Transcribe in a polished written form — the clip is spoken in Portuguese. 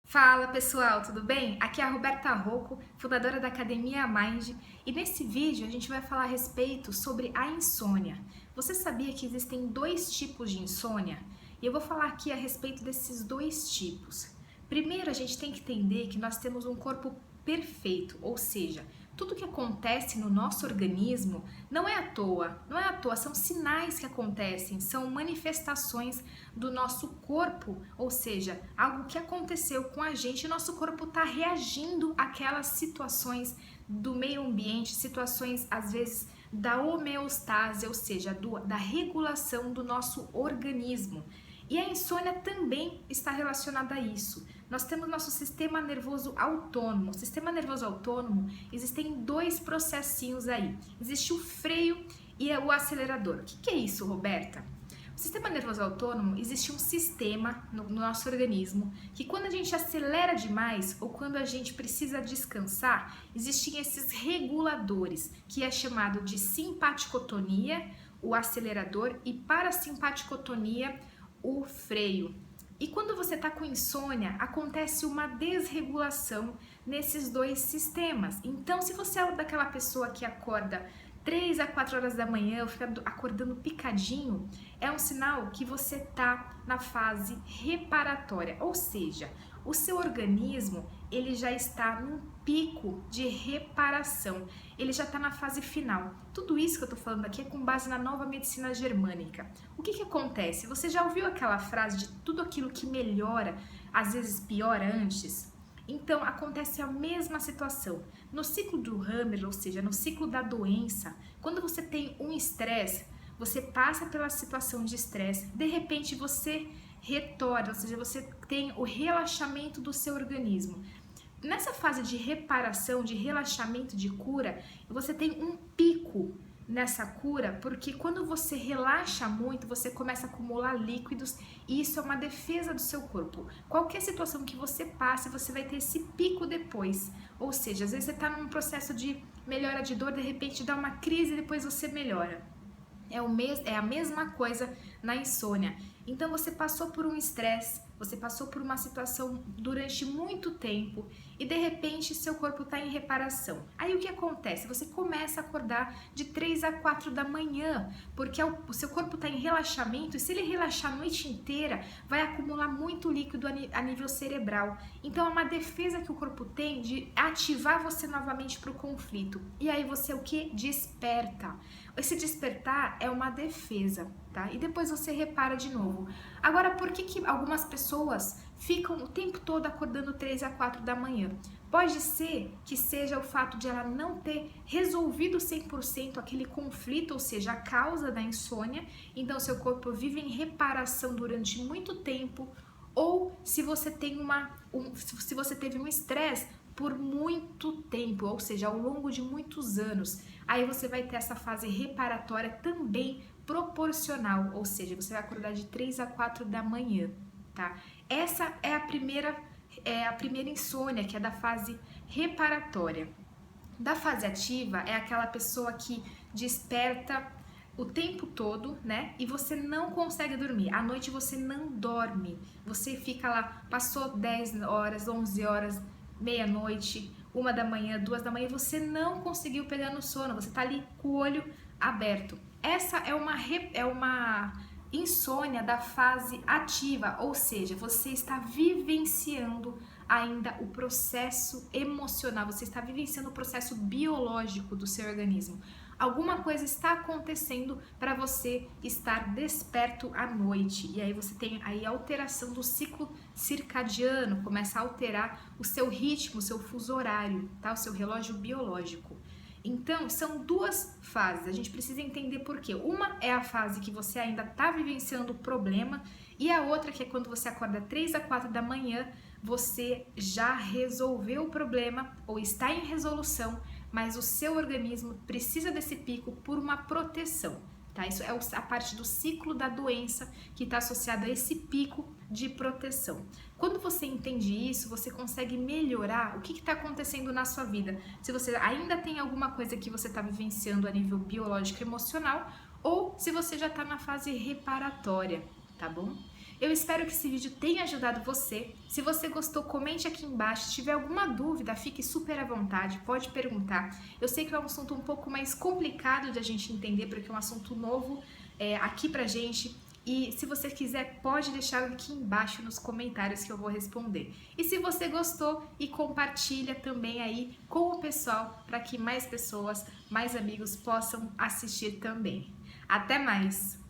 Fala pessoal, tudo bem? Aqui é a Roberta Rocco, fundadora da Academia Mind, e nesse vídeo a gente vai falar a respeito sobre a insônia. Você sabia que existem dois tipos de insônia? E eu vou falar aqui a respeito desses dois tipos. Primeiro, a gente tem que entender que nós temos um corpo perfeito, ou seja, tudo que acontece no nosso organismo não é à toa, são sinais que acontecem, são manifestações do nosso corpo, ou seja, algo que aconteceu com a gente e nosso corpo está reagindo àquelas situações do meio ambiente, situações às vezes da homeostase, ou seja, da regulação do nosso organismo. E a insônia também está relacionada a isso. Nós temos nosso sistema nervoso autônomo. O sistema nervoso autônomo, existem dois processinhos aí. Existe o freio e o acelerador. O que é isso, Roberta? O sistema nervoso autônomo, existe um sistema no nosso organismo que quando a gente acelera demais ou quando a gente precisa descansar, existem esses reguladores, que é chamado de simpaticotonia, o acelerador, e parasimpaticotonia, o freio. E quando você está com insônia, acontece uma desregulação nesses dois sistemas. Então, se você é daquela pessoa que acorda 3 a 4 horas da manhã, ou fica acordando picadinho, é um sinal que você está na fase reparatória, ou seja, o seu organismo ele já está num pico de reparação, ele já está na fase final. Tudo isso que eu estou falando aqui é com base na nova medicina germânica. O que acontece? Você já ouviu aquela frase de tudo aquilo que melhora, às vezes piora antes? Então, acontece a mesma situação. No ciclo do Hammer, ou seja, no ciclo da doença, quando você tem um estresse, você passa pela situação de estresse, de repente você retorna, ou seja, você tem o relaxamento do seu organismo. Nessa fase de reparação, de relaxamento, de cura, você tem um pico nessa cura, porque quando você relaxa muito, você começa a acumular líquidos e isso é uma defesa do seu corpo. Qualquer situação que você passe, você vai ter esse pico depois. Ou seja, às vezes você está num processo de melhora de dor, de repente dá uma crise e depois você melhora. É a mesma coisa na insônia. Então você passou por um estresse, você passou por uma situação durante muito tempo e de repente seu corpo está em reparação. Aí o que acontece? Você começa a acordar de 3 a 4 da manhã, porque o seu corpo está em relaxamento e se ele relaxar a noite inteira, vai acumular muito líquido a nível cerebral. Então é uma defesa que o corpo tem de ativar você novamente para o conflito. E aí você o que? Desperta. Esse despertar é uma defesa, tá? E depois você repara de novo. Agora, por que algumas pessoas ficam o tempo todo acordando 3 a 4 da manhã? Pode ser que seja o fato de ela não ter resolvido 100% aquele conflito, ou seja, a causa da insônia, então seu corpo vive em reparação durante muito tempo, ou se você tem se você teve um estresse por muito tempo, ou seja, ao longo de muitos anos, aí você vai ter essa fase reparatória também proporcional, ou seja, você vai acordar de 3 a 4 da manhã, tá? Essa é a primeira insônia, que é da fase reparatória. Da fase ativa é aquela pessoa que desperta o tempo todo, né? E você não consegue dormir. À noite você não dorme. Você fica lá, passou 10 horas, 11 horas, meia-noite, 1 da manhã, 2 da manhã, você não conseguiu pegar no sono, você tá ali com o olho aberto. Essa é uma insônia da fase ativa, ou seja, você está vivenciando ainda o processo emocional, você está vivenciando o processo biológico do seu organismo. Alguma coisa está acontecendo para você estar desperto à noite. E aí você tem aí a alteração do ciclo circadiano, começa a alterar o seu ritmo, o seu fuso horário, tá? O seu relógio biológico. Então, são duas fases, a gente precisa entender por quê. Uma é a fase que você ainda está vivenciando o problema e a outra que é quando você acorda 3 a 4 da manhã, você já resolveu o problema ou está em resolução, mas o seu organismo precisa desse pico por uma proteção, tá? Isso é a parte do ciclo da doença que está associada a esse pico de proteção. Quando você entende isso, você consegue melhorar o que está acontecendo na sua vida. Se você ainda tem alguma coisa que você está vivenciando a nível biológico e emocional, ou se você já está na fase reparatória, tá bom? Eu espero que esse vídeo tenha ajudado você. Se você gostou, comente aqui embaixo. Se tiver alguma dúvida, fique super à vontade, pode perguntar. Eu sei que é um assunto um pouco mais complicado de a gente entender, porque é um assunto novo aqui pra gente. E se você quiser, pode deixar aqui embaixo nos comentários que eu vou responder. E se você gostou, compartilha também aí com o pessoal, para que mais pessoas, mais amigos possam assistir também. Até mais!